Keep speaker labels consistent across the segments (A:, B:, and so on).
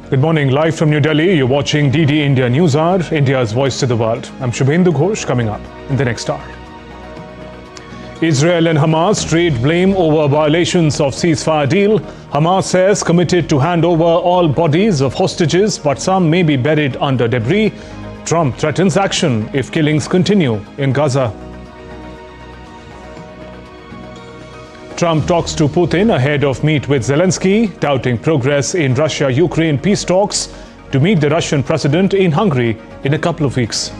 A: Good morning, live from New Delhi. You're watching DD India News Hour, India's voice to the world. I'm Shubhendu Ghosh, coming up in the next hour. Israel and Hamas trade blame over violations of ceasefire deal. Hamas says committed to hand over all bodies of hostages, but some may be buried under debris. Trump threatens action if killings continue in Gaza. Trump talks to Putin ahead of meet with Zelensky, touting progress in Russia-Ukraine peace talks to meet the Russian president in Hungary in a couple of weeks.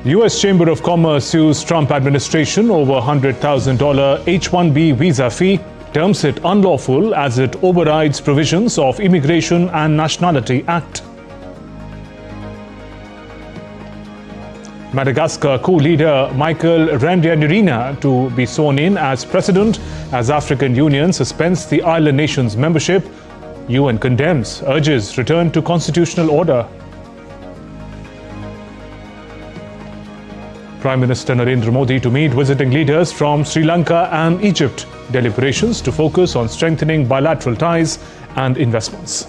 A: The U.S. Chamber of Commerce sues Trump administration over $100,000 H-1B visa fee, terms it unlawful as it overrides provisions of Immigration and Nationality Act. Madagascar coup leader Michael Rajoelina to be sworn in as president as African Union suspends the island nation's membership. UN condemns, urges return to constitutional order. Prime Minister Narendra Modi to meet visiting leaders from Sri Lanka and Egypt. Deliberations to focus on strengthening bilateral ties and investments.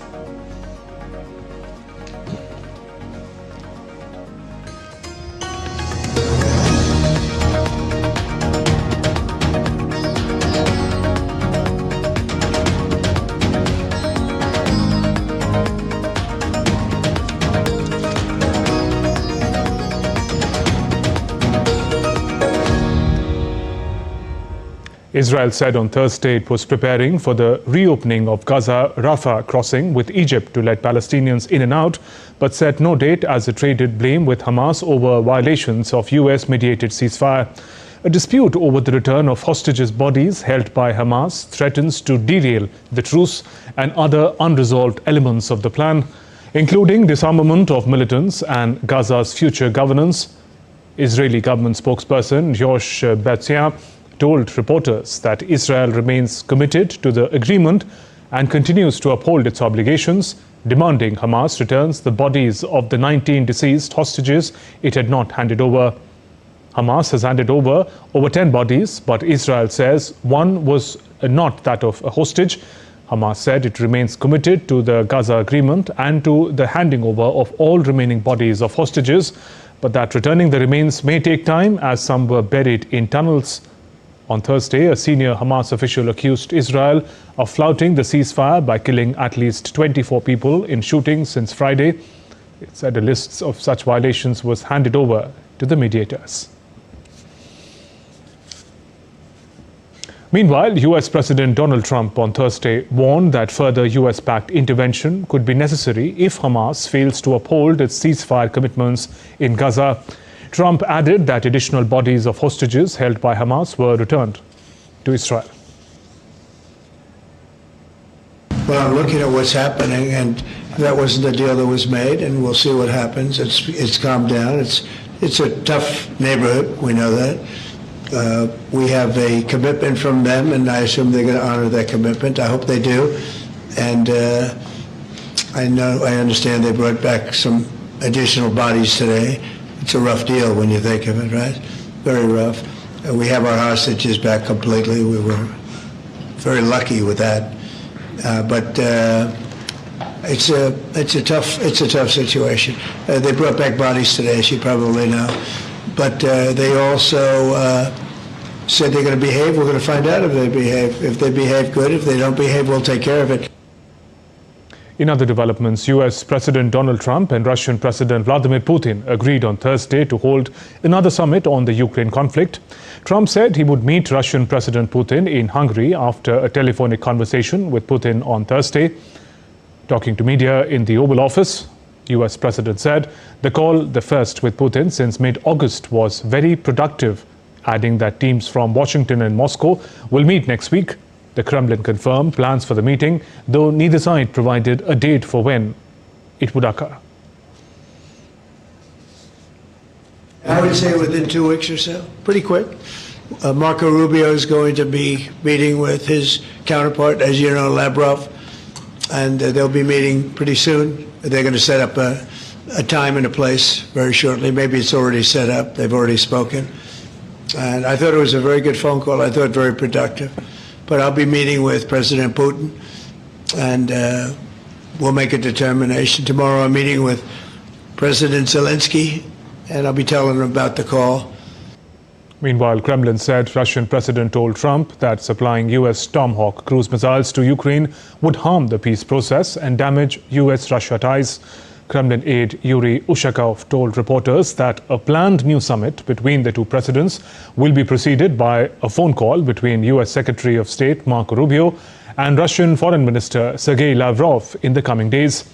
A: Israel said on Thursday it was preparing for the reopening of Gaza Rafah crossing with Egypt to let Palestinians in and out, but set no date as it traded blame with Hamas over violations of US-mediated ceasefire. A dispute over the return of hostages' bodies held by Hamas threatens to derail the truce and other unresolved elements of the plan, including disarmament of militants and Gaza's future governance. Israeli government spokesperson Yosh Betzia told reporters that Israel remains committed to the agreement and continues to uphold its obligations, demanding Hamas returns the bodies of the 19 deceased hostages it had not handed over. Hamas has handed over 10 bodies, but Israel says one was not that of a hostage. Hamas said it remains committed to the Gaza agreement and to the handing over of all remaining bodies of hostages, but that returning the remains may take time as some were buried in tunnels. On Thursday, a senior Hamas official accused Israel of flouting the ceasefire by killing at least 24 people in shootings since Friday. It said a list of such violations was handed over to the mediators. Meanwhile, US President Donald Trump on Thursday warned that further US-backed intervention could be necessary if Hamas fails to uphold its ceasefire commitments in Gaza. Trump added that additional bodies of hostages held by Hamas were returned to Israel.
B: Well, I'm looking at what's happening, and that wasn't the deal that was made, and we'll see what happens. It's calmed down. It's a tough neighborhood. We know that. We have a commitment from them, and I assume they're going to honor that commitment. I hope they do. And I understand they brought back some additional bodies today. It's a rough deal when you think of it, right? Very rough. We have our hostages back completely. We were very lucky with that. But it's a tough situation. They brought back bodies today, as you probably know. But they also said they're going to behave. We're going to find out if they behave. If they behave good, if they don't behave, we'll take care of it.
A: In other developments, US President Donald Trump and Russian President Vladimir Putin agreed on Thursday to hold another summit on the Ukraine conflict. Trump said he would meet Russian President Putin in Hungary after a telephonic conversation with Putin on Thursday. Talking to media in the Oval Office, US President said the call, the first with Putin since mid-August, was very productive, adding that teams from Washington and Moscow will meet next week. The Kremlin confirmed plans for the meeting, though neither side provided a date for when it would occur.
B: I would say within 2 weeks or so, pretty quick. Marco Rubio is going to be meeting with his counterpart, as you know, Lavrov, and they'll be meeting pretty soon. They're going to set up a time and a place very shortly. Maybe it's already set up. They've already spoken. And I thought it was a very good phone call. I thought very productive. But I'll be meeting with President Putin and we'll make a determination. Tomorrow I'm meeting with President Zelensky, and I'll be telling him about the call.
A: Meanwhile, Kremlin said Russian President told Trump that supplying U.S. Tomahawk cruise missiles to Ukraine would harm the peace process and damage U.S.-Russia ties. Kremlin aide Yuri Ushakov told reporters that a planned new summit between the two presidents will be preceded by a phone call between U.S. Secretary of State Marco Rubio and Russian Foreign Minister Sergei Lavrov in the coming days.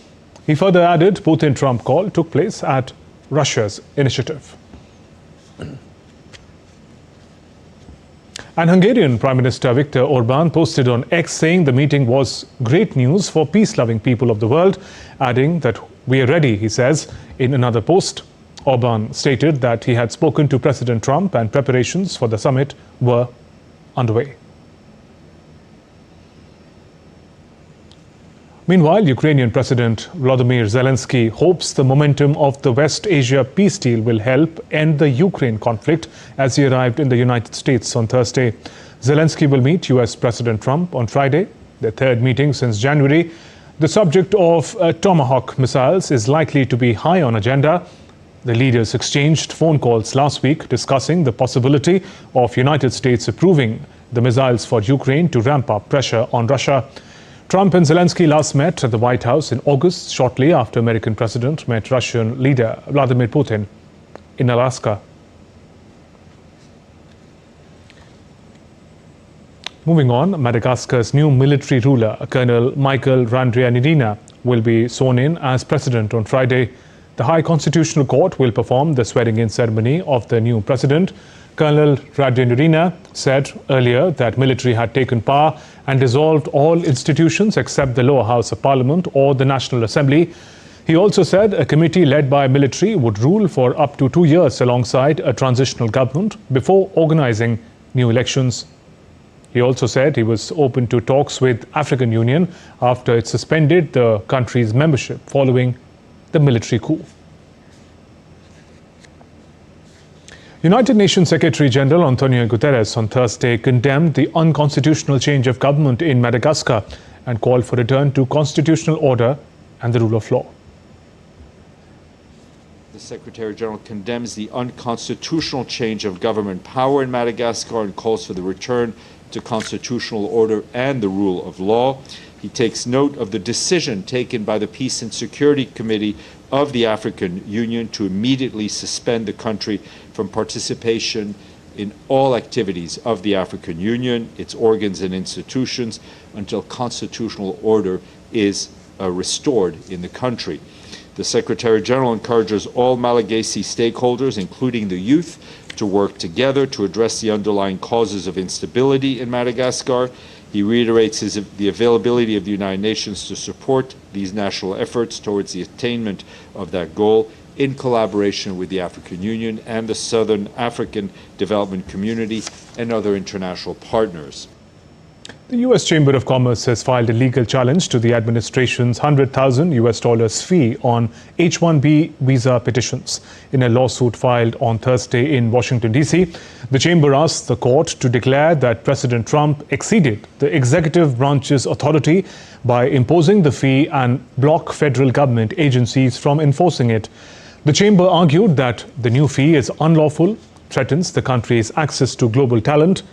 A: He further added Putin-Trump call took place at Russia's initiative. And Hungarian Prime Minister Viktor Orban posted on X saying the meeting was great news for peace-loving people of the world, adding that we are ready, he says. In another post, Orban stated that he had spoken to President Trump and preparations for the summit were underway. Meanwhile, Ukrainian President Volodymyr Zelensky hopes the momentum of the West Asia peace deal will help end the Ukraine conflict as he arrived in the United States on Thursday. Zelensky will meet US President Trump on Friday, their third meeting since January. The subject of Tomahawk missiles is likely to be high on agenda. The leaders exchanged phone calls last week discussing the possibility of United States approving the missiles for Ukraine to ramp up pressure on Russia. Trump and Zelensky last met at the White House in August, shortly after American President met Russian leader Vladimir Putin in Alaska. Moving on, Madagascar's new military ruler, Colonel Michael Rajoelina, will be sworn in as president on Friday. The High Constitutional Court will perform the swearing-in ceremony of the new president. Colonel Rajoelina said earlier that military had taken power and dissolved all institutions except the lower house of parliament or the National Assembly. He also said a committee led by military would rule for up to 2 years alongside a transitional government before organizing new elections. He also said he was open to talks with African Union after it suspended the country's membership following the military coup. United Nations Secretary-General Antonio Guterres on Thursday condemned the unconstitutional change of government in Madagascar and called for return to constitutional order and the rule of law.
C: The Secretary-General condemns the unconstitutional change of government power in Madagascar and calls for the return to constitutional order and the rule of law. He takes note of the decision taken by the Peace and Security Committee of the African Union to immediately suspend the country from participation in all activities of the African Union, its organs and institutions, until constitutional order is restored in the country. The Secretary-General encourages all Malagasy stakeholders, including the youth, to work together to address the underlying causes of instability in Madagascar. He reiterates the availability of the United Nations to support these national efforts towards the attainment of that goal in collaboration with the African Union and the Southern African Development Community and other international partners.
A: The U.S. Chamber of Commerce has filed a legal challenge to the administration's $100,000 fee on H-1B visa petitions. In a lawsuit filed on Thursday in Washington, D.C., the chamber asked the court to declare that President Trump exceeded the executive branch's authority by imposing the fee and block federal government agencies from enforcing it. The chamber argued that the new fee is unlawful, threatens the country's access to global talent.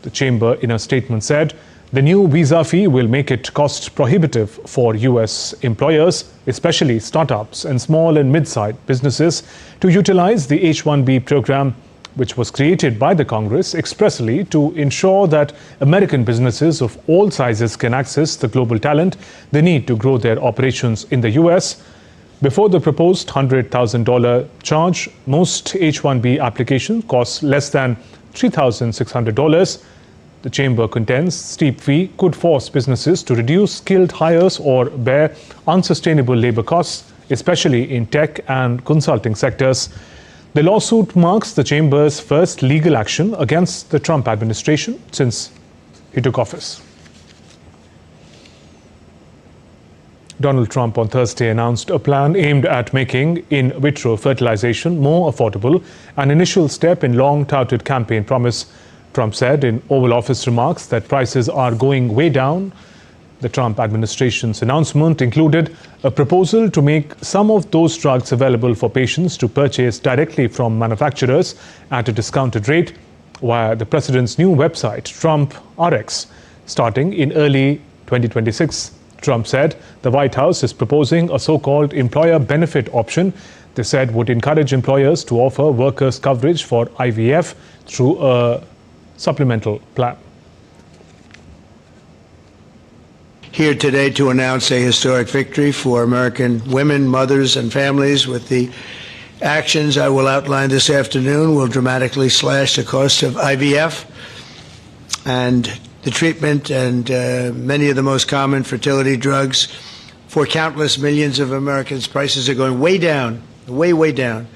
A: The chamber, in a statement, said the new visa fee will make it cost prohibitive for U.S. employers, especially startups and small and mid-sized businesses, to utilize the H-1B program, which was created by the Congress expressly to ensure that American businesses of all sizes can access the global talent they need to grow their operations in the U.S. Before the proposed $100,000 charge, most H-1B applications cost less than $3,600. The chamber contends steep fee could force businesses to reduce skilled hires or bear unsustainable labor costs, especially in tech and consulting sectors. The lawsuit marks the chamber's first legal action against the Trump administration since he took office. Donald Trump on Thursday announced a plan aimed at making in vitro fertilization more affordable, an initial step in long-touted campaign promise. Trump said in Oval Office remarks that prices are going way down The Trump administration's announcement included a proposal to make some of those drugs available for patients to purchase directly from manufacturers at a discounted rate via the president's new website, Trump RX, starting in early 2026. Trump said the White House is proposing a so-called employer benefit option. They said would encourage employers to offer workers coverage for IVF through a supplemental plan.
B: Here today to announce a historic victory for American women, mothers, and families. With the actions I will outline this afternoon will dramatically slash the cost of IVF and the treatment and many of the most common fertility drugs for countless millions of Americans. Prices are going way down, way down.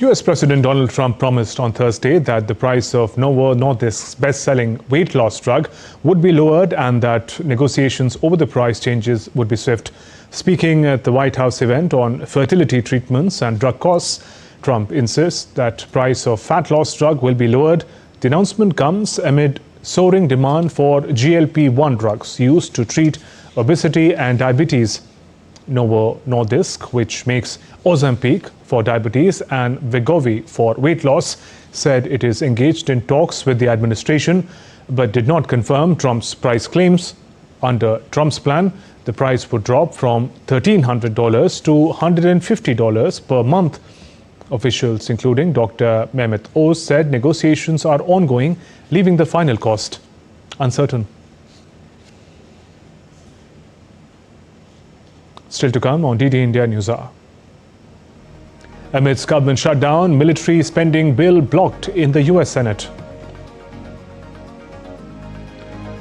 A: US President Donald Trump promised on Thursday that the price of Novo Nordisk's best-selling weight loss drug would be lowered and that negotiations over the price changes would be swift. Speaking at the White House event on fertility treatments and drug costs, Trump insists that price of fat loss drug will be lowered. The announcement comes amid soaring demand for GLP-1 drugs used to treat obesity and diabetes. Novo Nordisk, which makes Ozempic for diabetes and Wegovy for weight loss, said it is engaged in talks with the administration but did not confirm Trump's price claims. Under Trump's plan, the price would drop from $1,300 to $150 per month. Officials, including Dr. Mehmet Oz, said negotiations are ongoing, leaving the final cost uncertain. Still to come on DD India News Hour. Amidst government shutdown, military spending bill blocked in the US Senate.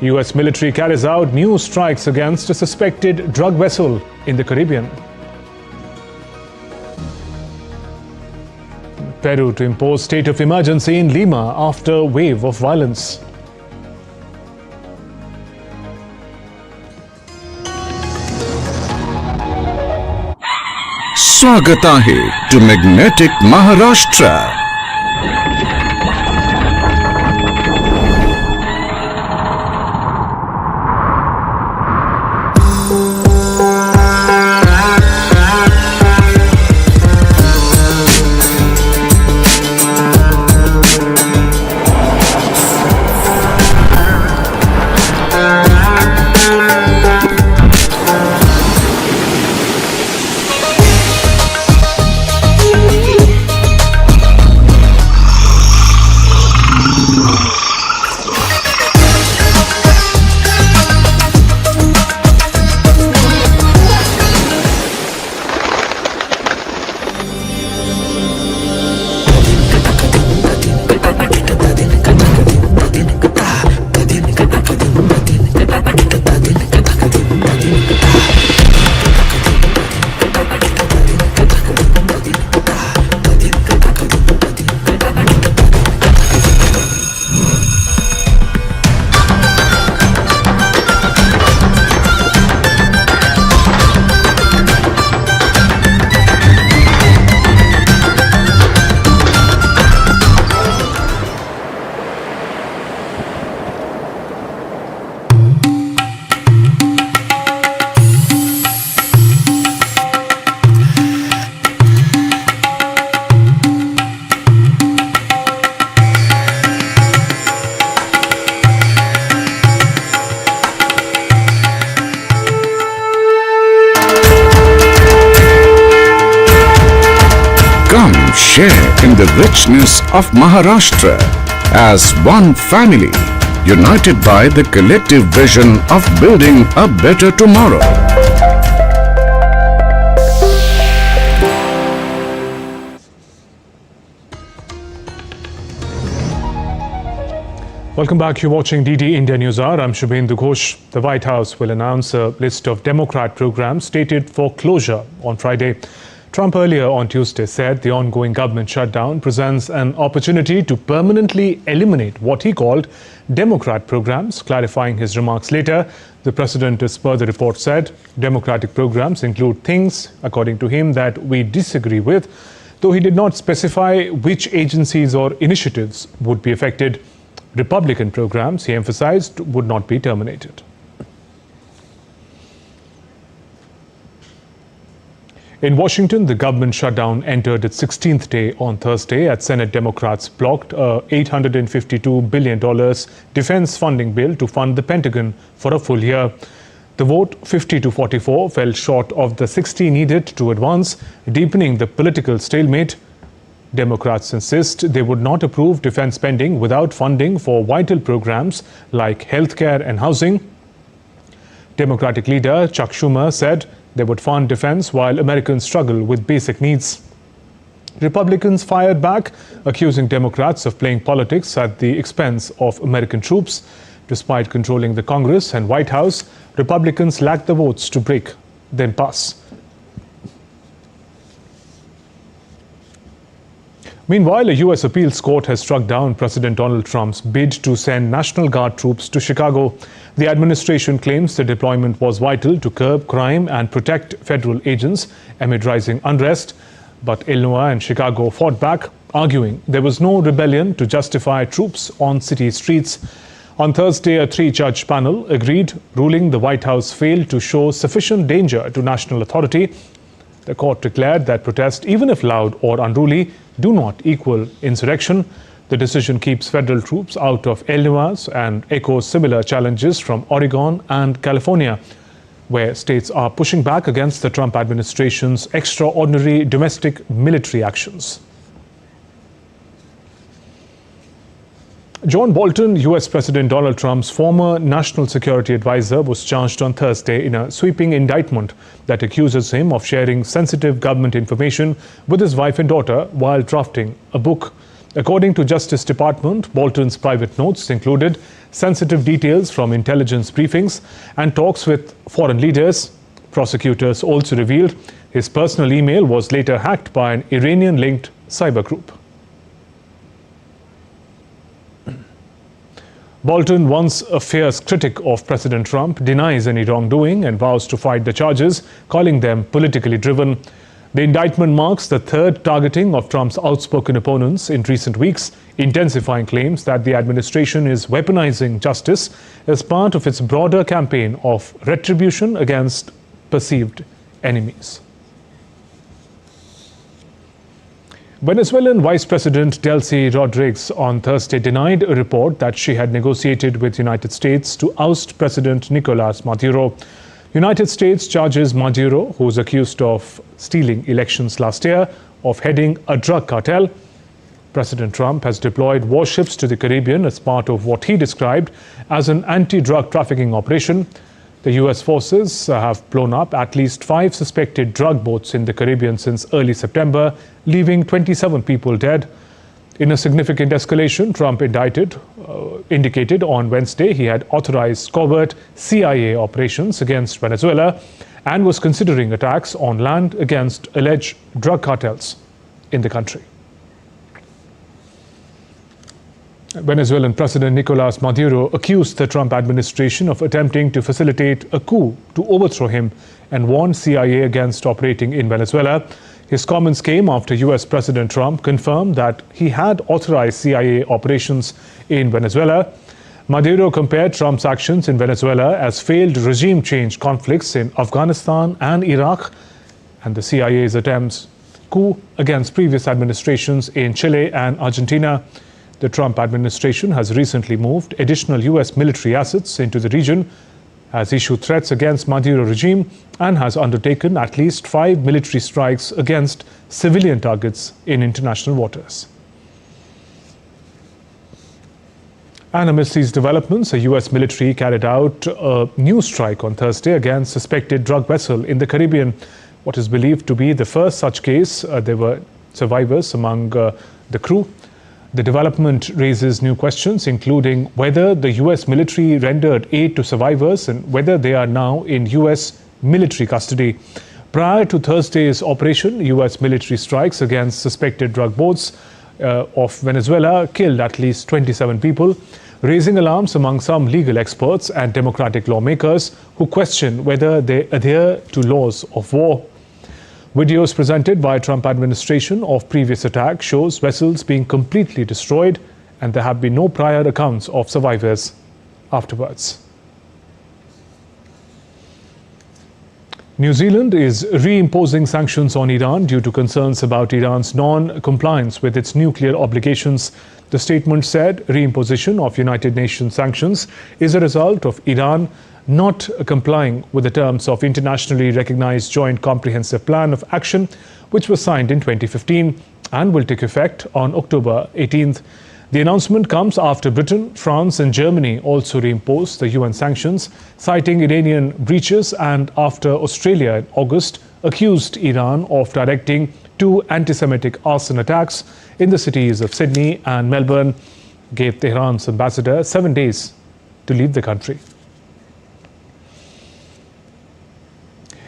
A: US military carries out new strikes against a suspected drug vessel in the Caribbean. Peru to impose state of emergency in Lima after wave of violence.
D: स्वागत आहे to magnetic Maharashtra. Share in the richness of Maharashtra as one family, united by the collective vision of building a better tomorrow.
A: Welcome back. You're watching DD India News Hour. I'm Shubhendu Ghosh. The White House will announce a list of Democrat programs slated for closure on Friday. Trump earlier on Tuesday said the ongoing government shutdown presents an opportunity to permanently eliminate what he called Democrat programs. Clarifying his remarks later, the president, as per the report, said Democratic programs include things, according to him, that we disagree with, though he did not specify which agencies or initiatives would be affected. Republican programs, he emphasized, would not be terminated. In Washington, the government shutdown entered its 16th day on Thursday as Senate Democrats blocked a $852 billion defense funding bill to fund the Pentagon for a full year. The vote, 50-44, fell short of the 60 needed to advance, deepening the political stalemate. Democrats insist they would not approve defense spending without funding for vital programs like healthcare and housing. Democratic leader Chuck Schumer said they would fund defense while Americans struggle with basic needs. Republicans fired back, accusing Democrats of playing politics at the expense of American troops. Despite controlling the Congress and White House, Republicans lacked the votes to break the impasse. Meanwhile, a U.S. appeals court has struck down President Donald Trump's bid to send National Guard troops to Chicago. The administration claims the deployment was vital to curb crime and protect federal agents amid rising unrest. But Illinois and Chicago fought back, arguing there was no rebellion to justify troops on city streets. On Thursday, a three-judge panel agreed, ruling the White House failed to show sufficient danger to national authority. The court declared that protest, even if loud or unruly, do not equal insurrection. The decision keeps federal troops out of Illinois and echoes similar challenges from Oregon and California, where states are pushing back against the Trump administration's extraordinary domestic military actions. John Bolton, U.S. President Donald Trump's former national security advisor, was charged on Thursday in a sweeping indictment that accuses him of sharing sensitive government information with his wife and daughter while drafting a book. According to Justice Department, Bolton's private notes included sensitive details from intelligence briefings and talks with foreign leaders. Prosecutors also revealed his personal email was later hacked by an Iranian-linked cyber group. Bolton, once a fierce critic of President Trump, denies any wrongdoing and vows to fight the charges, calling them politically driven. The indictment marks the third targeting of Trump's outspoken opponents in recent weeks, intensifying claims that the administration is weaponizing justice as part of its broader campaign of retribution against perceived enemies. Venezuelan Vice President Delcy Rodriguez on Thursday denied a report that she had negotiated with United States to oust President Nicolas Maduro. United States charges Maduro, who is accused of stealing elections last year, of heading a drug cartel. President Trump has deployed warships to the Caribbean as part of what he described as an anti-drug trafficking operation. The U.S. forces have blown up at least 5 suspected drug boats in the Caribbean since early September, leaving 27 people dead. In a significant escalation, Trump indicated on Wednesday he had authorized covert CIA operations against Venezuela and was considering attacks on land against alleged drug cartels in the country. Venezuelan President Nicolas Maduro accused the Trump administration of attempting to facilitate a coup to overthrow him and warned CIA against operating in Venezuela. His comments came after U.S. President Trump confirmed that he had authorized CIA operations in Venezuela. Maduro compared Trump's actions in Venezuela as failed regime change conflicts in Afghanistan and Iraq and the CIA's attempts coup against previous administrations in Chile and Argentina. The Trump administration has recently moved additional U.S. military assets into the region, has issued threats against Maduro regime, and has undertaken at least 5 military strikes against civilian targets in international waters. And amidst these developments, the U.S. military carried out a new strike on Thursday against suspected drug vessel in the Caribbean. What is believed to be the first such case. There were survivors among the crew. The development raises new questions, including whether the U.S. military rendered aid to survivors and whether they are now in U.S. military custody. Prior to Thursday's operation, U.S. military strikes against suspected drug boats of Venezuela killed at least 27 people, raising alarms among some legal experts and democratic lawmakers who question whether they adhere to laws of war. Videos presented by Trump administration of previous attacks shows vessels being completely destroyed, and there have been no prior accounts of survivors afterwards. New Zealand is reimposing sanctions on Iran due to concerns about Iran's non-compliance with its nuclear obligations. The statement said reimposition of United Nations sanctions is a result of Iran not complying with the terms of internationally recognized Joint Comprehensive Plan of Action, which was signed in 2015 and will take effect on October 18th. The announcement comes after Britain, France and Germany also reimposed the UN sanctions, citing Iranian breaches, and after Australia in August accused Iran of directing 2 anti-Semitic arson attacks in the cities of Sydney and Melbourne, gave Tehran's ambassador 7 days to leave the country.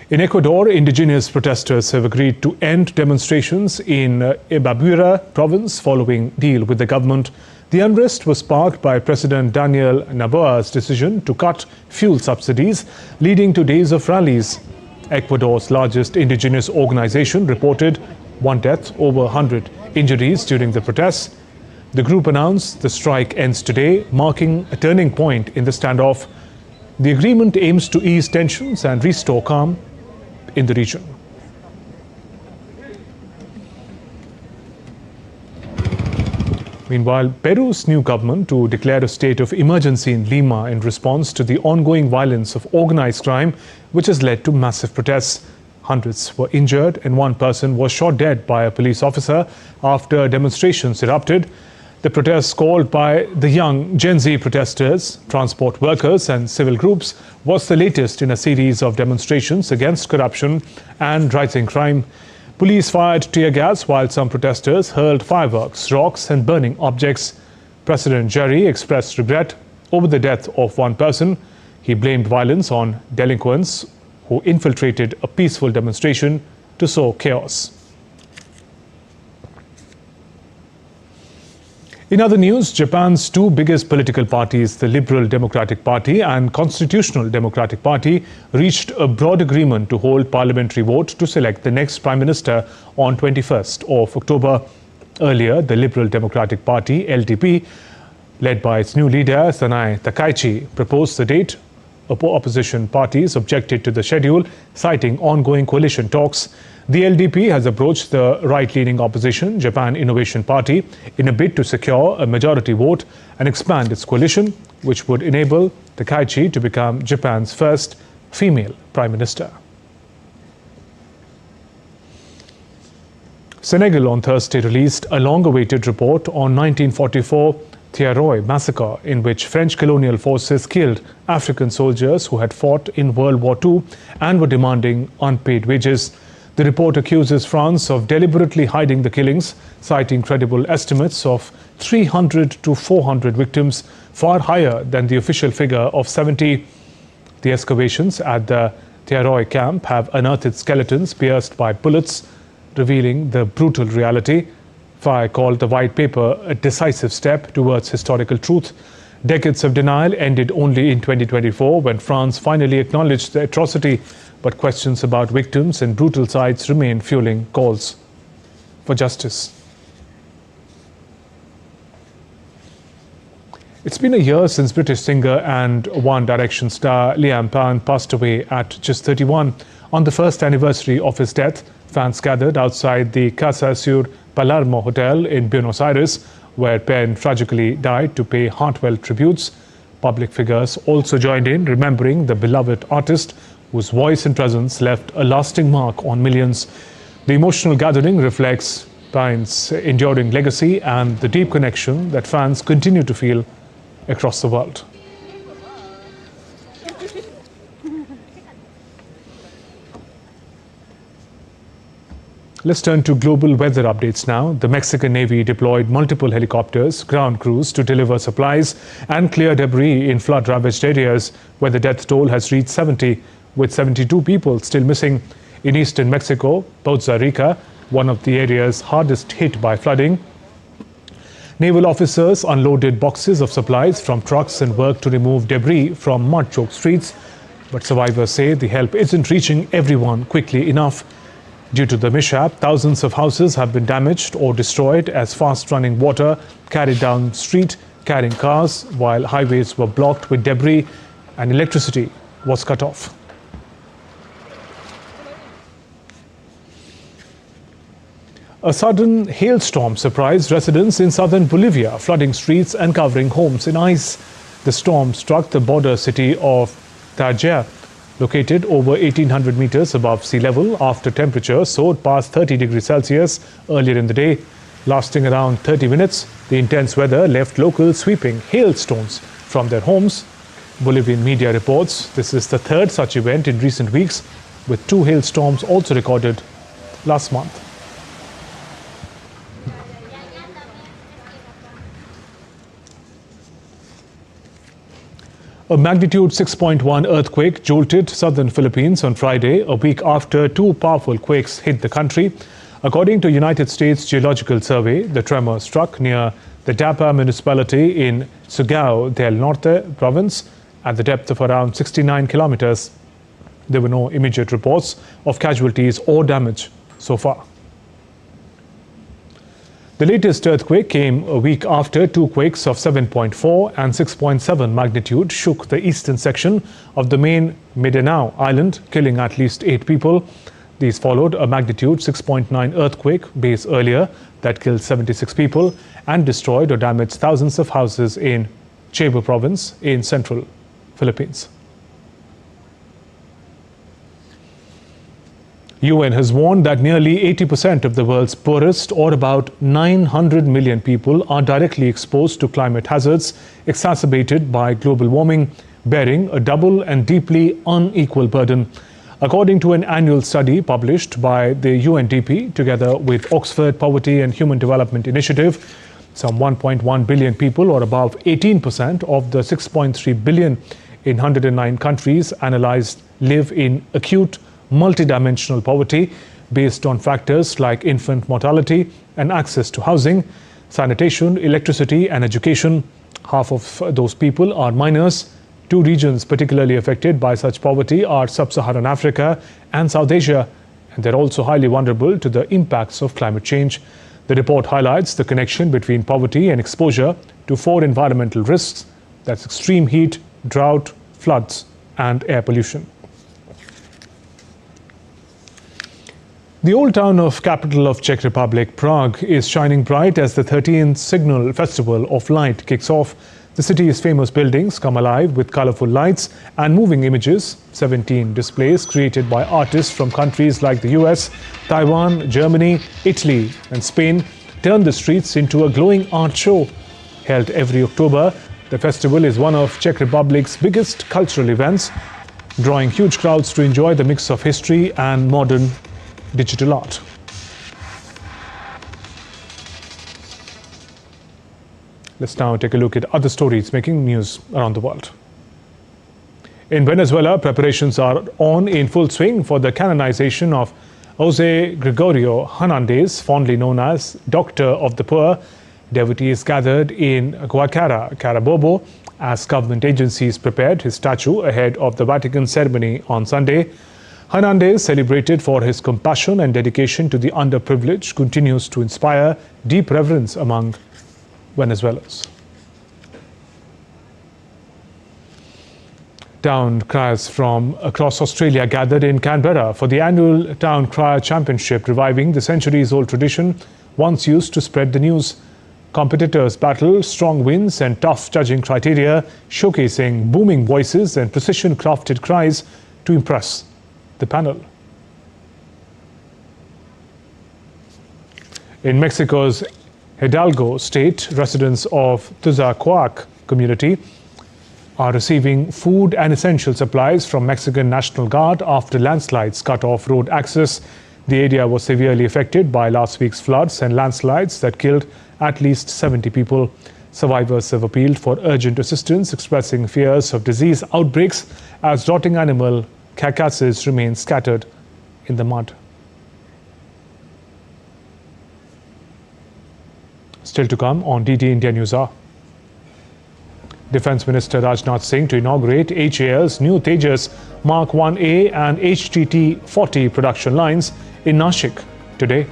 A: In Ecuador, indigenous protesters have agreed to end demonstrations in Imbabura province following deal with the government. The unrest was sparked by President Daniel Noboa's decision to cut fuel subsidies, leading to days of rallies. Ecuador's largest indigenous organization reported 1 death, over 100 injuries during the protests. The group announced the strike ends today, marking a turning point in the standoff. The agreement aims to ease tensions and restore calm in the region. Meanwhile, Peru's new government to declare a state of emergency in Lima in response to the ongoing violence of organized crime, which has led to massive protests. Hundreds were injured and 1 person was shot dead by a police officer after demonstrations erupted. The protests, called by the young Gen Z protesters, transport workers and civil groups, was the latest in a series of demonstrations against corruption and rising crime. Police fired tear gas while some protesters hurled fireworks, rocks and burning objects. President Jair expressed regret over the death of 1 person. He blamed violence on delinquents who infiltrated a peaceful demonstration to sow chaos. In other news, Japan's 2 biggest political parties, the Liberal Democratic Party and Constitutional Democratic Party, reached a broad agreement to hold parliamentary vote to select the next Prime Minister on 21st of October. Earlier, the Liberal Democratic Party, LDP, led by its new leader, Sanai Takaichi, proposed the date. Opposition parties objected to the schedule, citing ongoing coalition talks. The LDP has approached the right-leaning opposition, Japan Innovation Party, in a bid to secure a majority vote and expand its coalition, which would enable Takaichi to become Japan's first female Prime Minister. Senegal on Thursday released a long-awaited report on 1944 Thiaroye massacre, in which French colonial forces killed African soldiers who had fought in World War II and were demanding unpaid wages. The report accuses France of deliberately hiding the killings, citing credible estimates of 300 to 400 victims, far higher than the official figure of 70. The excavations at the Thiaroye camp have unearthed skeletons pierced by bullets, revealing the brutal reality. Faye called the white paper a decisive step towards historical truth. Decades of denial ended only in 2024 when France finally acknowledged the atrocity, but questions about victims and brutal sides remain, fueling calls for justice. It's been a year since British singer and One Direction star Liam Payne passed away at just 31. On the first anniversary of his death, fans gathered outside the Casa Sur Palermo Hotel in Buenos Aires, where Payne tragically died, to pay heartfelt tributes. Public figures also joined in, remembering the beloved artist whose voice and presence left a lasting mark on millions. The emotional gathering reflects Payne's enduring legacy and the deep connection that fans continue to feel across the world. Let's turn to global weather updates now. The Mexican Navy deployed multiple helicopters, ground crews to deliver supplies and clear debris in flood-ravaged areas where the death toll has reached 70, with 72 people still missing. In eastern Mexico, Poza Rica, one of the areas hardest hit by flooding, naval officers unloaded boxes of supplies from trucks and worked to remove debris from mud-choked streets. But survivors say the help isn't reaching everyone quickly enough. Due to the mishap, thousands of houses have been damaged or destroyed as fast-running water carried down street, carrying cars, while highways were blocked with debris and electricity was cut off. A sudden hailstorm surprised residents in southern Bolivia, flooding streets and covering homes in ice. The storm struck the border city of Tarija, located over 1,800 meters above sea level, after temperatures soared past 30 degrees Celsius earlier in the day. Lasting around 30 minutes, the intense weather left locals sweeping hailstones from their homes. Bolivian media reports this is the third such event in recent weeks, with 2 hailstorms also recorded last month. A magnitude 6.1 earthquake jolted southern Philippines on Friday, a week after 2 powerful quakes hit the country. According to United States Geological Survey, the tremor struck near the Dapa municipality in Sugao del Norte province at the depth of around 69 kilometers. There were no immediate reports of casualties or damage so far. The latest earthquake came a week after 2 quakes of 7.4 and 6.7 magnitude shook the eastern section of the main Mindanao island, killing at least 8 people. These followed a magnitude 6.9 earthquake base earlier that killed 76 people and destroyed or damaged thousands of houses in Cebu province in central Philippines. UN has warned that nearly 80% of the world's poorest, or about 900 million people, are directly exposed to climate hazards exacerbated by global warming, bearing a double and deeply unequal burden. According to an annual study published by the UNDP together with Oxford Poverty and Human Development Initiative, some 1.1 billion people, or about 18% of the 6.3 billion in 109 countries analyzed, live in acute multidimensional poverty based on factors like infant mortality and access to housing, sanitation, electricity and education. Half of those people are minors. 2 regions particularly affected by such poverty are Sub-Saharan Africa and South Asia, and they're also highly vulnerable to the impacts of climate change. The report highlights the connection between poverty and exposure to 4 environmental risks, that's extreme heat, drought, floods and air pollution. The old town of capital of Czech Republic, Prague, is shining bright as the 13th Signal Festival of Light kicks off. The city's famous buildings come alive with colorful lights and moving images. 17 displays created by artists from countries like the US, Taiwan, Germany, Italy and Spain turn the streets into a glowing art show. Held every October, the festival is one of Czech Republic's biggest cultural events, drawing huge crowds to enjoy the mix of history and modern digital art. Let's now take a look at other stories making news around the world. In Venezuela, preparations are on in full swing for the canonization of Jose Gregorio Hernandez, fondly known as Doctor of the Poor. Devotees gathered in Guacara, Carabobo, as government agencies prepared his statue ahead of the Vatican ceremony on Sunday. Hernandez, celebrated for his compassion and dedication to the underprivileged, continues to inspire deep reverence among Venezuelans. Town criers from across Australia gathered in Canberra for the annual Town Crier Championship, reviving the centuries-old tradition once used to spread the news. Competitors battle strong winds and tough judging criteria, showcasing booming voices and precision-crafted cries to impress the panel. In Mexico's Hidalgo state, residents of Tuzacoac community are receiving food and essential supplies from Mexican National Guard after landslides cut off road access. The area was severely affected by last week's floods and landslides that killed at least 70 people. Survivors have appealed for urgent assistance, expressing fears of disease outbreaks as rotting animal carcasses remain scattered in the mud. Still to come on DD India News Hour. Defence Minister Rajnath Singh to inaugurate HAL's new Tejas Mark 1A and HTT-40 production lines in Nashik today.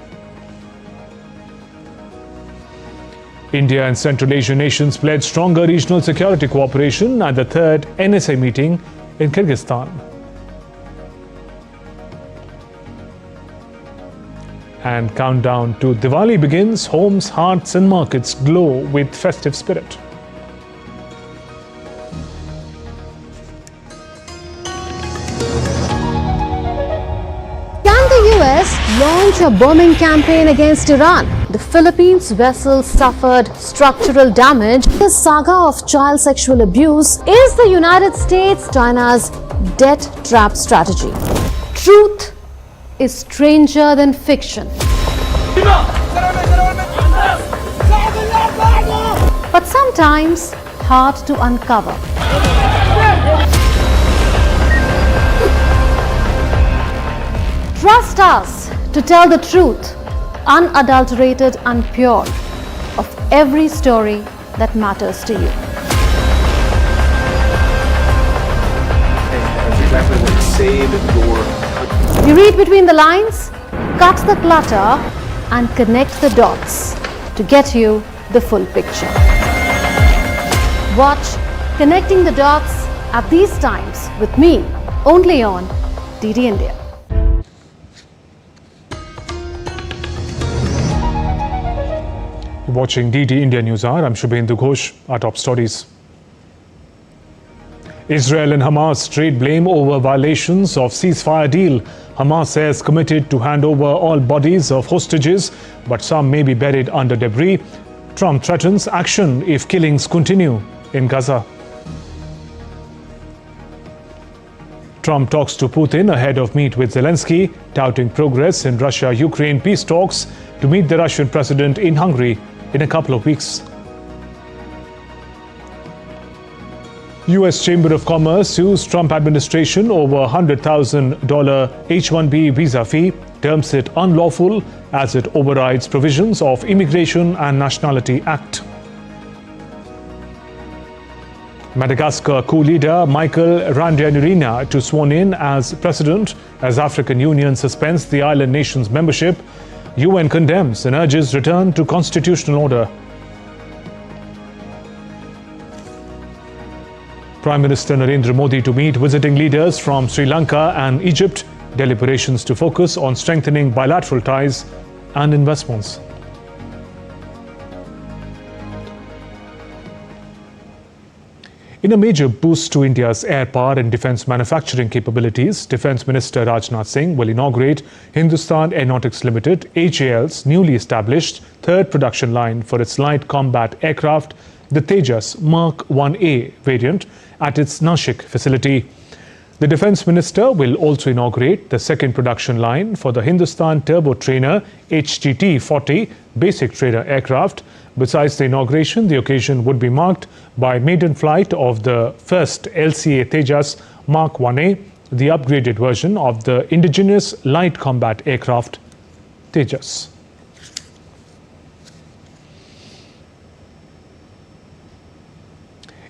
A: India and Central Asian nations pledge stronger regional security cooperation at the 3rd NSA meeting in Kyrgyzstan. and countdown to Diwali begins. Homes, hearts and markets glow with festive spirit.
E: Can the US launch a bombing campaign against Iran? The Philippines vessel suffered structural damage. The saga of child sexual abuse is the United States China's debt trap strategy. Truth is stranger than fiction. But sometimes hard to uncover. Trust us to tell the truth, unadulterated and pure, of every story that matters to you. We read between the lines, cut the clutter and connect the dots to get you the full picture. Watch Connecting the Dots at these times with me, only on DD India.
A: You're watching DD India News Hour. I'm Shubhendu Ghosh. Our top stories. Israel and Hamas trade blame over violations of ceasefire deal. Hamas says committed to hand over all bodies of hostages, but some may be buried under debris. Trump threatens action if killings continue in Gaza. Trump talks to Putin ahead of meet with Zelensky, touting progress in Russia-Ukraine peace talks to meet the Russian president in Hungary in a couple of weeks. U.S. Chamber of Commerce sues Trump administration over $100,000 H-1B visa fee, terms it unlawful as it overrides provisions of Immigration and Nationality Act. Madagascar coup leader Michael Rajoelina to sworn in as president as African Union suspends the island nation's membership. UN condemns and urges return to constitutional order. Prime Minister Narendra Modi to meet visiting leaders from Sri Lanka and Egypt. Deliberations to focus on strengthening bilateral ties and investments. In a major boost to India's air power and defence manufacturing capabilities, Defence Minister Rajnath Singh will inaugurate Hindustan Aeronautics Limited (HAL's) newly established third production line for its light combat aircraft, the Tejas Mark 1A variant, at its Nashik facility. The Defence Minister will also inaugurate the second production line for the Hindustan Turbo Trainer HTT-40 basic trainer aircraft. Besides the inauguration, the occasion would be marked by maiden flight of the first LCA Tejas Mark 1A, the upgraded version of the indigenous light combat aircraft Tejas.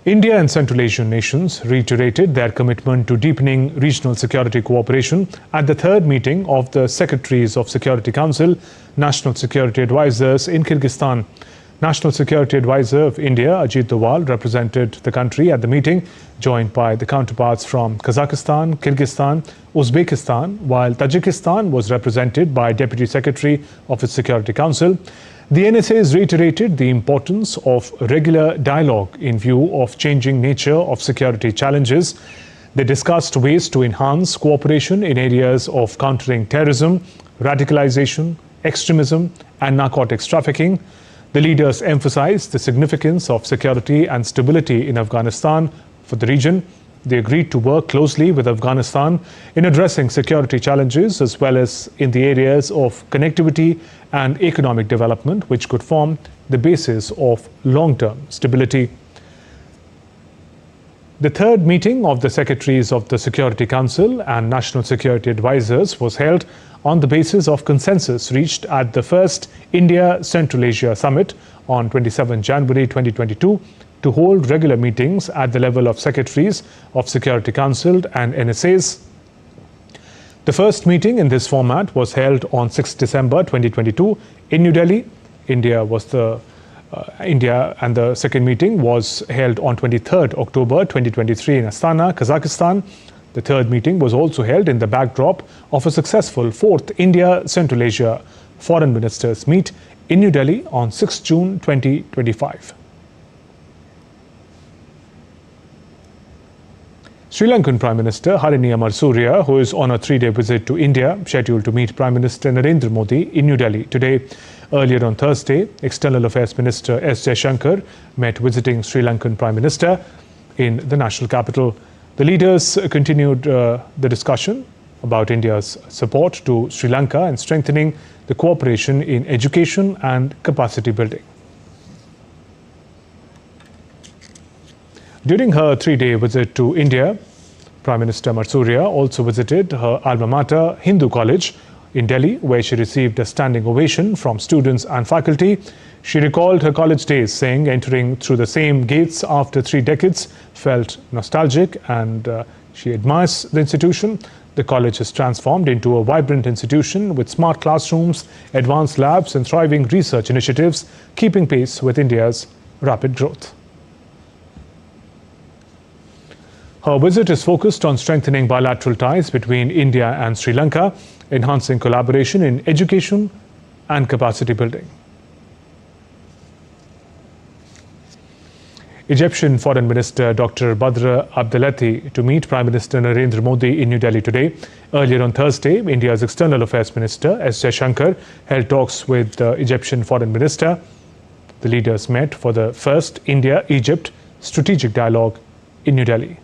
A: India and Central Asian nations reiterated their commitment to deepening regional security cooperation at the third meeting of the Secretaries of Security Council, National Security Advisors in Kyrgyzstan. National Security Advisor of India, Ajit Doval, represented the country at the meeting, joined by the counterparts from Kazakhstan, Kyrgyzstan, Uzbekistan, while Tajikistan was represented by Deputy Secretary of its Security Council. The NSAs reiterated the importance of regular dialogue in view of changing nature of security challenges. They discussed ways to enhance cooperation in areas of countering terrorism, radicalization, extremism, and narcotics trafficking. The leaders emphasized the significance of security and stability in Afghanistan for the region. They agreed to work closely with Afghanistan in addressing security challenges as well as in the areas of connectivity and economic development, which could form the basis of long-term stability. The third meeting of the Secretaries of the Security Council and National Security Advisors was held on the basis of consensus reached at the first India-Central Asia Summit on 27 January 2022 to hold regular meetings at the level of Secretaries of Security Council and NSAs. The first meeting in this format was held on 6 December 2022 in New Delhi. India and the second meeting was held on 23rd October 2023 in Astana, Kazakhstan. The third meeting was also held in the backdrop of a successful fourth India-Central Asia foreign ministers meet in New Delhi on 6 June 2025. Sri Lankan Prime Minister Harini Amarsurya, who is on a 3-day visit to India, scheduled to meet Prime Minister Narendra Modi in New Delhi today. Earlier on Thursday, External Affairs Minister S. Jaishankar met visiting Sri Lankan Prime Minister in the national capital. The leaders continued the discussion about India's support to Sri Lanka and strengthening the cooperation in education and capacity building. During her 3-day visit to India, Prime Minister Amarsurya also visited her alma mater, Hindu College, in Delhi, where she received a standing ovation from students and faculty. She recalled her college days, saying entering through the same gates after 3 decades felt nostalgic, and she admires the institution. The college has transformed into a vibrant institution with smart classrooms, advanced labs and thriving research initiatives, keeping pace with India's rapid growth. Her visit is focused on strengthening bilateral ties between India and Sri Lanka, enhancing collaboration in education and capacity building. Egyptian Foreign Minister Dr. Badr Abdelathi to meet Prime Minister Narendra Modi in New Delhi today. Earlier on Thursday, India's External Affairs Minister S. Jaishankar held talks with the Egyptian Foreign Minister. The leaders met for the first India-Egypt strategic dialogue in New Delhi.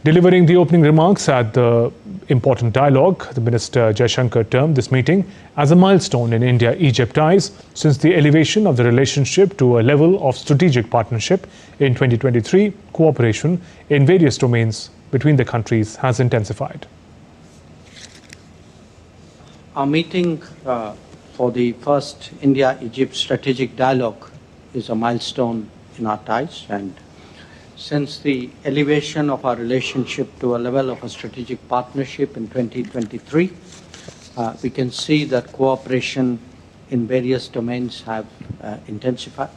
A: Delivering the opening remarks at the important dialogue, the Minister Jaishankar termed this meeting as a milestone in India-Egypt ties since the elevation of the relationship to a level of strategic partnership in 2023. Cooperation in various domains between the countries has intensified.
F: Our meeting for the first India-Egypt strategic dialogue is a milestone in our ties, and since the elevation of our relationship to a level of a strategic partnership in 2023, we can see that cooperation in various domains have intensified.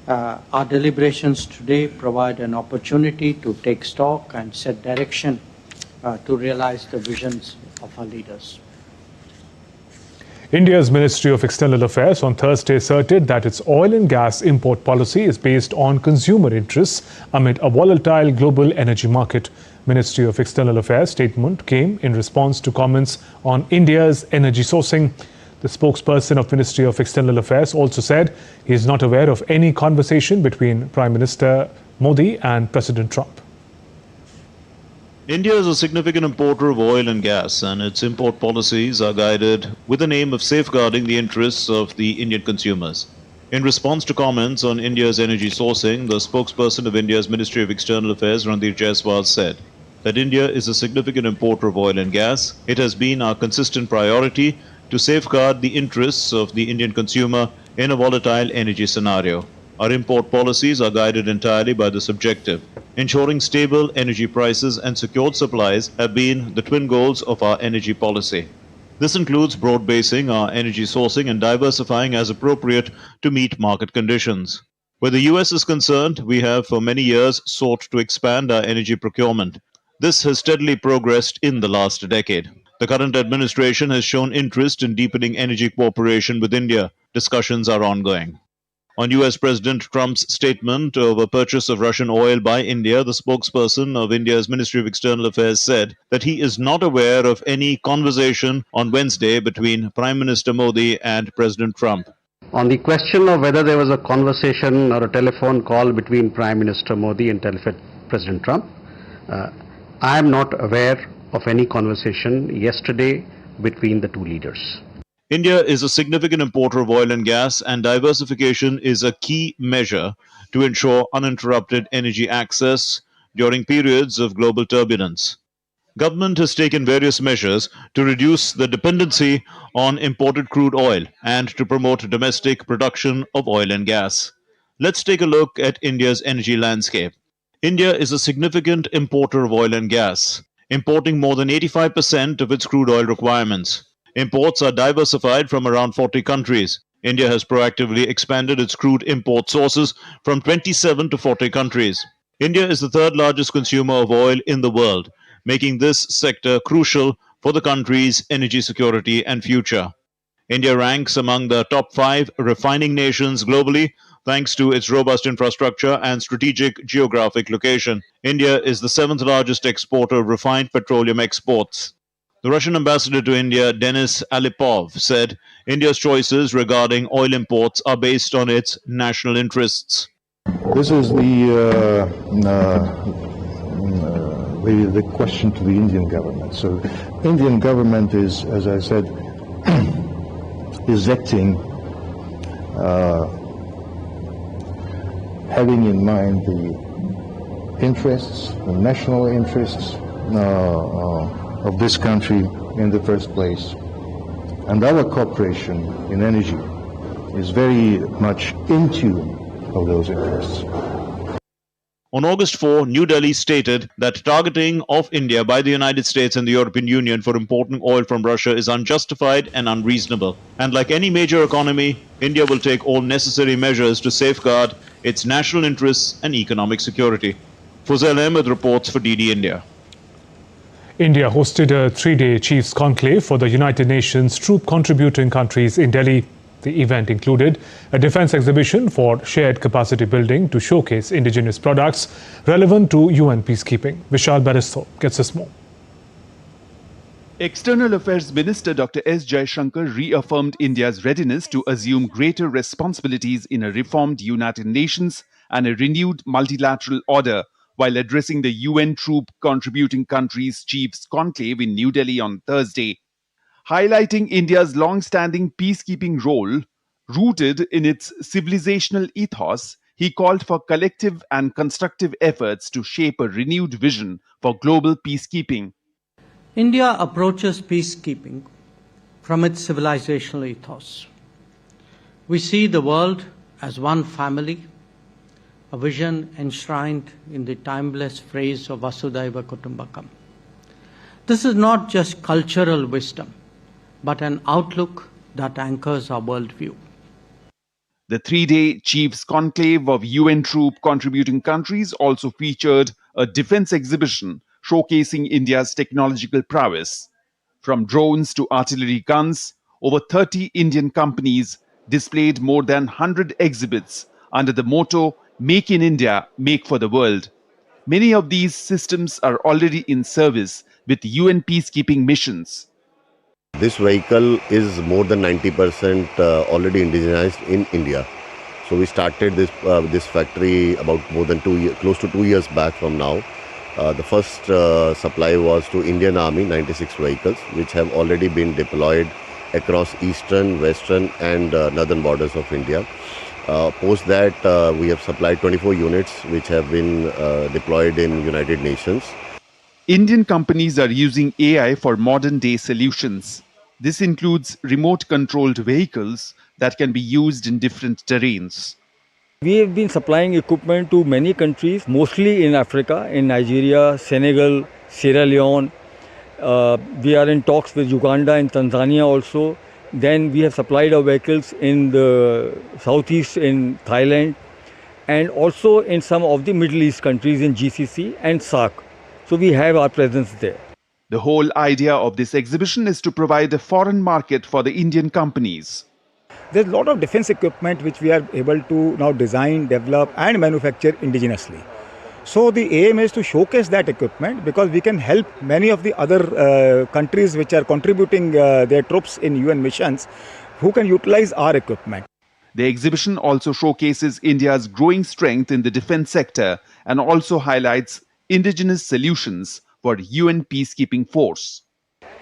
F: Our deliberations today provide an opportunity to take stock and set direction to realize the visions of our leaders.
A: India's Ministry of External Affairs on Thursday asserted that its oil and gas import policy is based on consumer interests amid a volatile global energy market. Ministry of External Affairs statement came in response to comments on India's energy sourcing. The spokesperson of Ministry of External Affairs also said he is not aware of any conversation between Prime Minister Modi and President Trump.
G: India is a significant importer of oil and gas, and its import policies are guided with the aim of safeguarding the interests of the Indian consumers. In response to comments on India's energy sourcing, the spokesperson of India's Ministry of External Affairs, Randeep Jaiswal, said that India is a significant importer of oil and gas. It has been our consistent priority to safeguard the interests of the Indian consumer in a volatile energy scenario. Our import policies are guided entirely by this objective. Ensuring stable energy prices and secured supplies have been the twin goals of our energy policy. This includes broad-basing our energy sourcing and diversifying as appropriate to meet market conditions. Where the US is concerned, we have for many years sought to expand our energy procurement. This has steadily progressed in the last decade. The current administration has shown interest in deepening energy cooperation with India. Discussions are ongoing. On US President Trump's statement of a purchase of Russian oil by India, the spokesperson of India's Ministry of External Affairs said that he is not aware of any conversation on Wednesday between Prime Minister Modi and President Trump.
H: On the question of whether there was a conversation or a telephone call between Prime Minister Modi and President Trump, I am not aware of any conversation yesterday between the two leaders.
G: India is a significant importer of oil and gas, and diversification is a key measure to ensure uninterrupted energy access during periods of global turbulence. Government has taken various measures to reduce the dependency on imported crude oil and to promote domestic production of oil and gas. Let's take a look at India's energy landscape. India is a significant importer of oil and gas, importing more than 85% of its crude oil requirements. Imports are diversified from around 40 countries. India has proactively expanded its crude import sources from 27 to 40 countries. India is the third largest consumer of oil in the world, making this sector crucial for the country's energy security and future. India ranks among the top 5 refining nations globally thanks to its robust infrastructure and strategic geographic location. India is the 7th largest exporter of refined petroleum exports. The Russian ambassador to India, Denis Alipov, said India's choices regarding oil imports are based on its national interests.
I: This is the question to the Indian government. So, Indian government is, as I said, is acting having in mind the interests, the national interests of this country in the first place. And our cooperation in energy is very much in tune of those interests.
G: On August 4, New Delhi stated that targeting of India by the United States and the European Union for importing oil from Russia is unjustified and unreasonable. And like any major economy, India will take all necessary measures to safeguard its national interests and economic security. Fuzail Ahmed reports for DD India.
A: India hosted a 3-day Chiefs Conclave for the United Nations troop contributing countries in Delhi. The event included a defense exhibition for shared capacity building to showcase indigenous products relevant to UN peacekeeping. Vishal Baristo gets us more.
J: External Affairs Minister Dr. S. Jaishankar reaffirmed India's readiness to assume greater responsibilities in a reformed United Nations and a renewed multilateral order while addressing the UN troop contributing countries Chiefs Conclave in New Delhi on Thursday. Highlighting India's long-standing peacekeeping role, rooted in its civilizational ethos, he called for collective and constructive efforts to shape a renewed vision for global peacekeeping.
F: India approaches peacekeeping from its civilizational ethos. We see the world as one family, a vision enshrined in the timeless phrase of Vasudhaiva Kutumbakam. This is not just cultural wisdom, but an outlook that anchors our worldview.
J: The 3-day Chiefs Conclave of UN troop contributing countries also featured a defense exhibition showcasing India's technological prowess. From drones to artillery guns, over 30 Indian companies displayed more than 100 exhibits under the motto Make in India, Make for the World. Many of these systems are already in service with UN peacekeeping missions.
K: This vehicle is more than 90% already indigenized in India. So we started this factory about close to 2 years back from now. The first supply was to Indian Army, 96 vehicles, which have already been deployed across eastern, western and northern borders of India. Post that, we have supplied 24 units which have been deployed in United Nations.
J: Indian companies are using AI for modern-day solutions. This includes remote-controlled vehicles that can be used in different terrains.
L: We have been supplying equipment to many countries, mostly in Africa, in Nigeria, Senegal, Sierra Leone. We are in talks with Uganda and Tanzania also. Then we have supplied our vehicles in the southeast in Thailand and also in some of the Middle East countries in GCC and SAARC. So we have our presence there.
J: The whole idea of this exhibition is to provide a foreign market for the Indian companies.
M: There's a lot of defense equipment which we are able to now design, develop and manufacture indigenously. So the aim is to showcase that equipment because we can help many of the other countries which are contributing their troops in UN missions who can utilize our equipment.
J: The exhibition also showcases India's growing strength in the defense sector and also highlights indigenous solutions for UN peacekeeping force.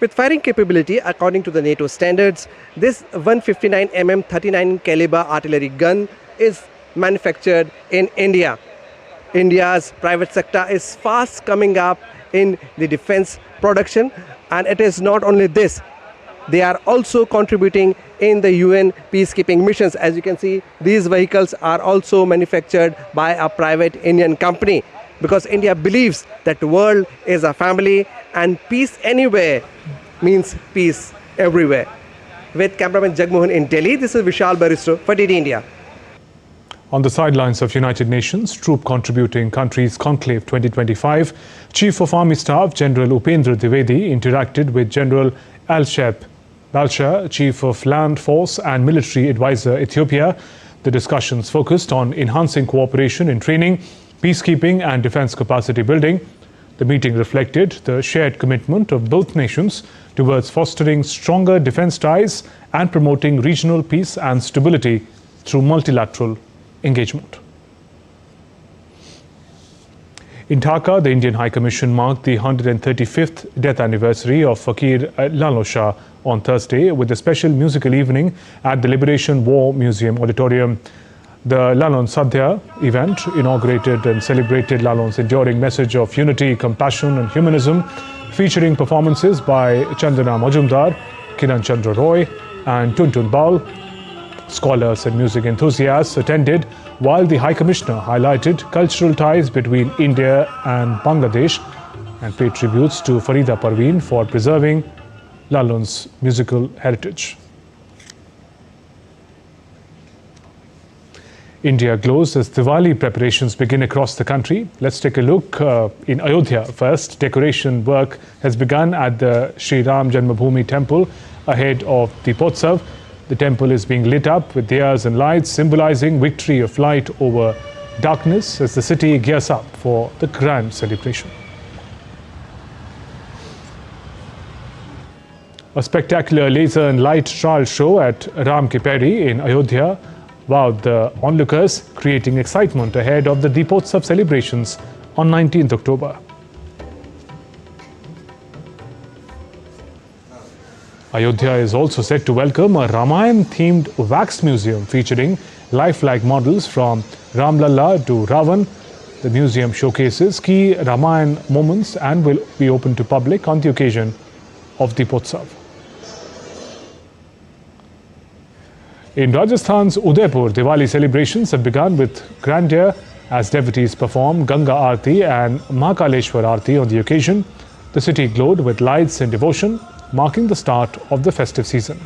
N: With firing capability according to the NATO standards, this 159mm 39 caliber artillery gun is manufactured in India. India's private sector is fast coming up in the defense production, and it is not only this, they are also contributing in the UN peacekeeping missions. As you can see, these vehicles are also manufactured by a private Indian company because India believes that the world is a family and peace anywhere means peace everywhere. With cameraman Jagmohan in Delhi, this is Vishal Baristo for DD India.
A: On the sidelines of United Nations Troop Contributing Countries Conclave 2025, Chief of Army Staff General Upendra Dwivedi interacted with General Alshep Balsha, Chief of Land Force and Military Advisor Ethiopia. The discussions focused on enhancing cooperation in training, peacekeeping and defense capacity building. The meeting reflected the shared commitment of both nations towards fostering stronger defense ties and promoting regional peace and stability through multilateral engagement. In Dhaka, the Indian High Commission marked the 135th death anniversary of Fakir Lalon Shah on Thursday with a special musical evening at the Liberation War Museum Auditorium. The Lalon Sadhya event inaugurated and celebrated Lalon's enduring message of unity, compassion and humanism, featuring performances by Chandana Majumdar, Kiran Chandra Roy and Tuntun Baul. Scholars and music enthusiasts attended, while the High Commissioner highlighted cultural ties between India and Bangladesh and paid tributes to Farida Parveen for preserving Lalon's musical heritage. India glows as Diwali preparations begin across the country. Let's take a look in Ayodhya first. Decoration work has begun at the Sri Ram Janmabhoomi temple ahead of Deepotsav. The temple is being lit up with diyas and lights, symbolizing victory of light over darkness as the city gears up for the grand celebration. A spectacular laser and light trial show at Ram Ki Paidi in Ayodhya wowed the onlookers, creating excitement ahead of the Deepotsav celebrations on 19th October. Ayodhya is also set to welcome a Ramayan-themed wax museum featuring lifelike models from Ramlalla to Ravan. The museum showcases key Ramayan moments and will be open to public on the occasion of Deepotsav. In Rajasthan's Udaipur, Diwali celebrations have begun with grandeur as devotees perform Ganga Aarti and Mahakaleshwar Aarti on the occasion. The city glowed with lights and devotion, marking the start of the festive season.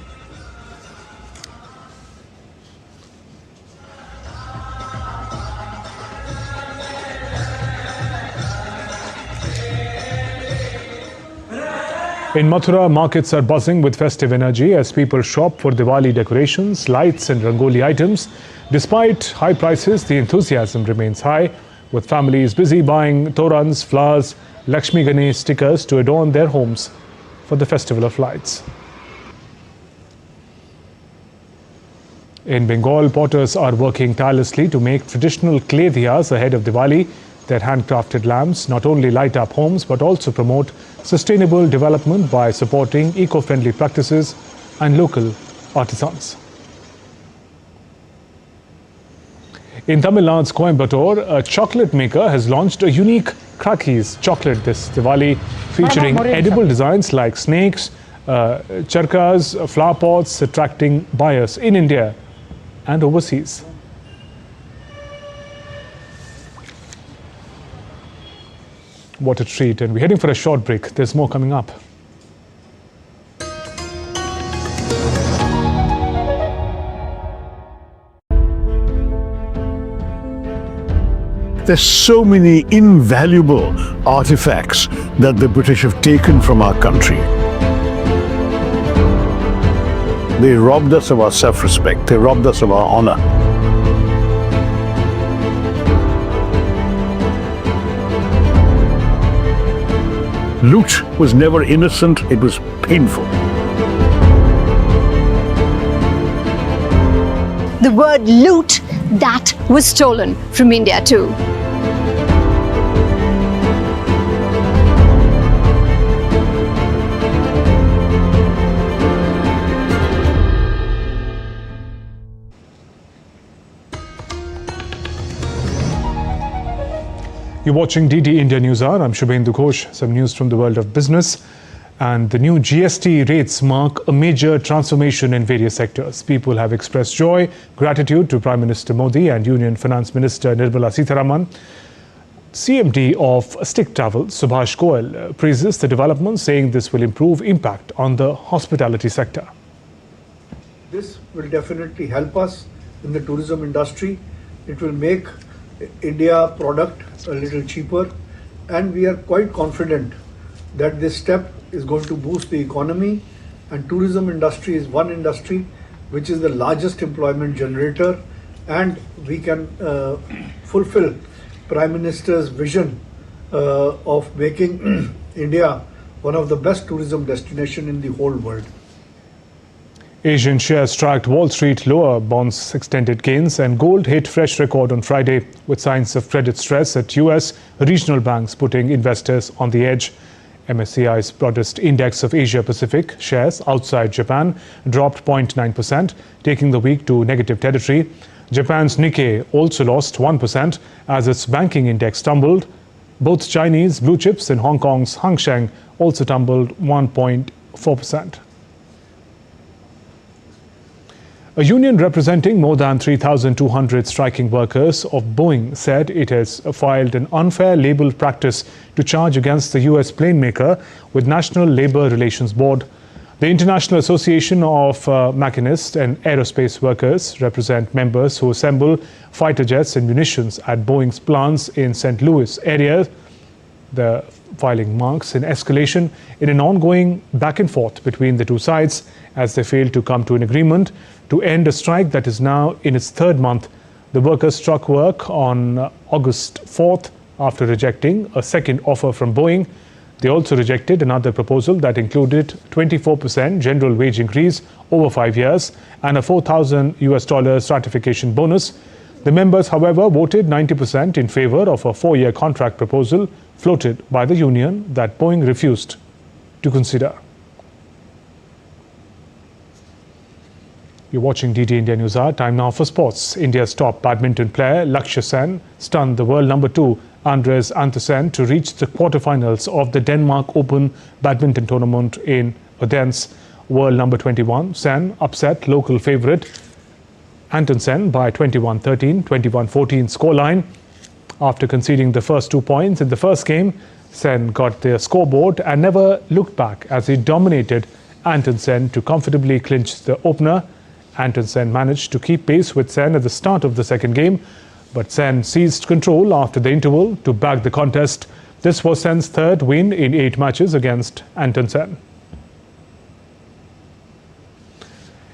A: In Mathura, markets are buzzing with festive energy as people shop for Diwali decorations, lights and rangoli items. Despite high prices, the enthusiasm remains high, with families busy buying torans, flowers, Lakshmi Ganesh stickers to adorn their homes for the Festival of Lights. In Bengal, potters are working tirelessly to make traditional clay diyas ahead of Diwali. Their handcrafted lamps not only light up homes but also promote sustainable development by supporting eco-friendly practices and local artisans. In Tamil Nadu's Coimbatore, a chocolate maker has launched a unique Crackers chocolate this Diwali, featuring edible designs like snakes, charkas, flower pots, attracting buyers in India and overseas. What a treat. And we're heading for a short break. There's more coming up.
O: There's so many invaluable artifacts that the British have taken from our country. They robbed us of our self-respect. They robbed us of our honor. Loot was never innocent, it was painful.
P: The word loot, that was stolen from India too.
A: You're watching DD India News Hour. I'm Shubhendu Ghosh. Some news from the world of business. And the new GST rates mark a major transformation in various sectors. People have expressed joy, gratitude to Prime Minister Modi and Union Finance Minister Nirmala Sitharaman. CMD of Stick Travel, Subhash Goel, praises the development, saying this will improve impact on the hospitality sector.
Q: This will definitely help us in the tourism industry
B: It will make India product a little cheaper, and we are quite confident that this step is going to boost the economy, and tourism industry is one industry which is the largest employment generator, and we can fulfill Prime Minister's vision of making India one of the best tourism destinations in the whole world.
A: Asian shares tracked Wall Street lower, bonds extended gains, and gold hit fresh record on Friday, with signs of credit stress at US regional banks putting investors on the edge. MSCI's broadest index of Asia-Pacific shares outside Japan dropped 0.9%, taking the week to negative territory. Japan's Nikkei also lost 1% as its banking index tumbled. Both Chinese blue chips and Hong Kong's Hang Seng also tumbled 1.4%. A union representing more than 3,200 striking workers of Boeing said it has filed an unfair labor practice to charge against the US plane maker with National Labor Relations Board. The International Association of Machinists and Aerospace Workers represent members who assemble fighter jets and munitions at Boeing's plants in St. Louis area. The filing marks an escalation in an ongoing back and forth between the two sides as they failed to come to an agreement to end a strike that is now in its third month. The workers struck work on August 4th after rejecting a second offer from Boeing. They also rejected another proposal that included 24% general wage increase over 5 years and a $4,000 ratification bonus. The members, however, voted 90% in favor of a 4-year contract proposal floated by the union that Boeing refused to consider. You're watching DD India News Hour. Time now for sports. India's top badminton player Lakshya Sen stunned the world number 2 Andres Antonsen to reach the quarterfinals of the Denmark Open badminton tournament in Odense. World number 21 Sen upset local favourite Antonsen by 21-13, 21-14 scoreline. After conceding the first 2 points in the first game, Sen got the scoreboard and never looked back as he dominated Antonsen to comfortably clinch the opener. Antonsen managed to keep pace with Sen at the start of the second game, but Sen seized control after the interval to back the contest. This was Sen's third win in 8 matches against Antonsen.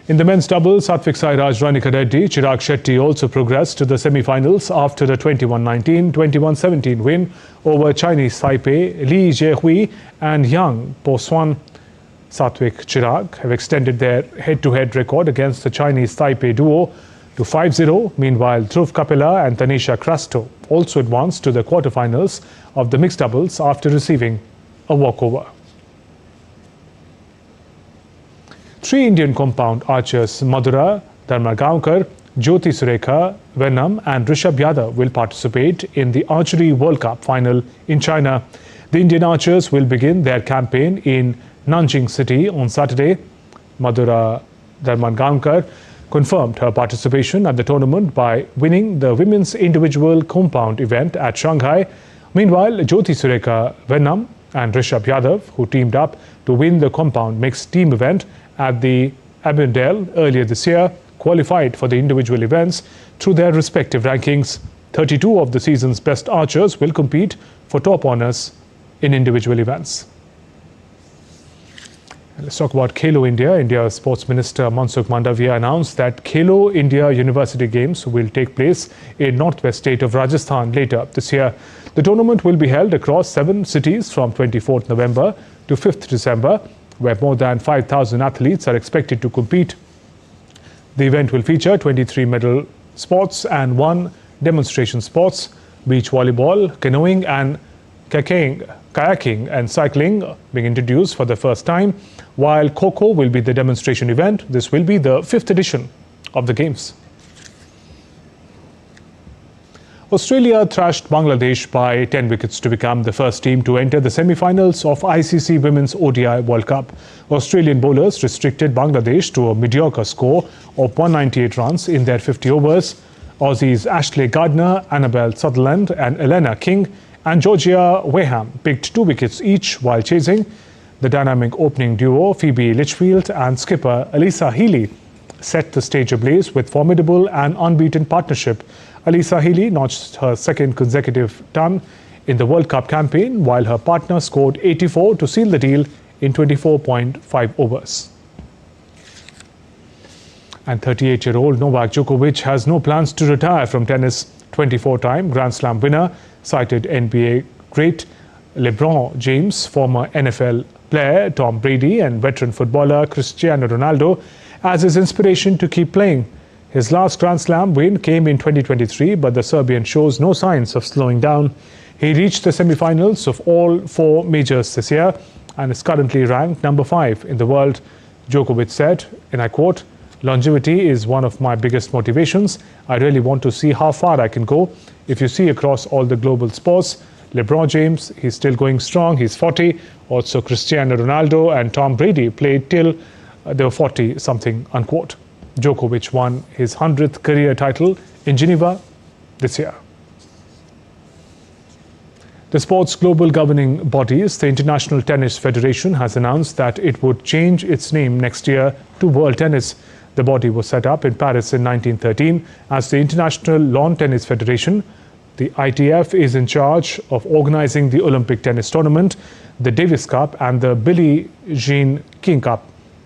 A: In the men's doubles, Satvik Sairaj Ranika Reddy, Chirag Shetty also progressed to the semi-finals after a 21-19, 21-17 win over Chinese Taipei, Li Jiehui and Yang Po-Swan. Satvik Chirag have extended their head-to-head record against the Chinese Taipei duo to 5-0. Meanwhile, Dhruv Kapila and Tanisha Crasto also advanced to the quarterfinals of the mixed doubles after receiving a walkover. 3 Indian compound archers Madhura Dharmagaonkar, Jyoti Surekha Venam and Rishabh Yadav will participate in the Archery World Cup final in China. The Indian archers will begin their campaign in Nanjing City on Saturday. Madhura Dharmagaonkar confirmed her participation at the tournament by winning the women's individual compound event at Shanghai. Meanwhile, Jyoti Surekha Venam and Rishabh Yadav, who teamed up to win the compound mixed team event at the Aberdale earlier this year, qualified for the individual events through their respective rankings. 32 of the season's best archers will compete for top honours in individual events. Let's talk about Khelo India. India's Sports Minister Mansukh Mandavia announced that Khelo India University Games will take place in northwest state of Rajasthan later this year. The tournament will be held across 7 cities from 24th November to 5th December, where more than 5,000 athletes are expected to compete. The event will feature 23 medal sports and 1 demonstration sports, beach volleyball, canoeing and kayaking and cycling being introduced for the first time, while Kho-Kho will be the demonstration event. This will be the 5th edition of the Games. Australia thrashed Bangladesh by 10 wickets to become the first team to enter the semi-finals of ICC Women's ODI World Cup. Australian bowlers restricted Bangladesh to a mediocre score of 198 runs in their 50 overs. Aussies Ashley Gardner, Annabelle Sutherland and Elena King and Georgia Weham picked 2 wickets each while chasing. The dynamic opening duo Phoebe Litchfield and skipper Alyssa Healy set the stage ablaze with formidable and unbeaten partnership Alisa Healy notched her second consecutive ton in the World Cup campaign, while her partner scored 84 to seal the deal in 24.5 overs. And 38-year-old Novak Djokovic has no plans to retire from tennis. 24-time Grand Slam winner cited NBA great LeBron James, former NFL player Tom Brady and veteran footballer Cristiano Ronaldo as his inspiration to keep playing. His last Grand Slam win came in 2023, but the Serbian shows no signs of slowing down. He reached the semi-finals of all 4 majors this year and is currently ranked number 5 in the world. Djokovic said, and I quote, "Longevity is one of my biggest motivations. I really want to see how far I can go. If you see across all the global sports, LeBron James, he's still going strong, he's 40. Also Cristiano Ronaldo and Tom Brady played till they were 40-something, unquote." Djokovic won his 100th career title in Geneva this year. The sport's global governing bodies, the International Tennis Federation, has announced that it would change its name next year to World Tennis. The body was set up in Paris in 1913 as the International Lawn Tennis Federation. The ITF is in charge of organizing the Olympic tennis tournament, the Davis Cup and the Billie Jean King Cup.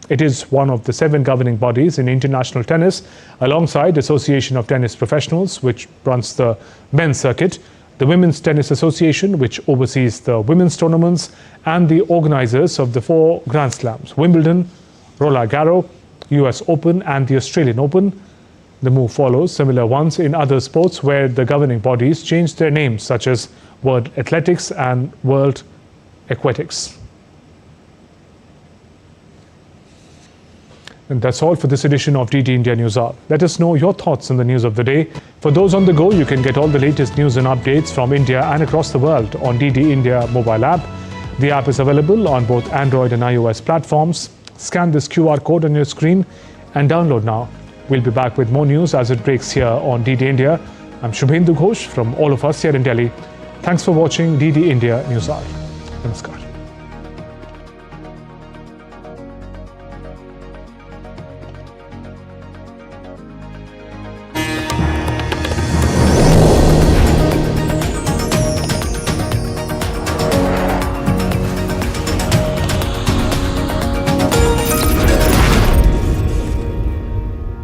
A: It is one of the 7 governing bodies in international tennis, alongside Association of Tennis Professionals, which runs the men's circuit, the Women's Tennis Association, which oversees the women's tournaments, and the organizers of the 4 Grand Slams, Wimbledon, Roland Garros, US Open and the Australian Open. The move follows similar ones in other sports where the governing bodies changed their names, such as World Athletics and World Aquatics. And that's all for this edition of DD India News Hour. Let us know your thoughts on the news of the day. For those on the go, you can get all the latest news and updates from India and across the world on DD India mobile app. The app is available on both Android and iOS platforms. Scan this QR code on your screen and download now. We'll be back with more news as it breaks here on DD India. I'm Shubhendu Ghosh from all of us here in Delhi. Thanks for watching DD India News Hour. Namaskar.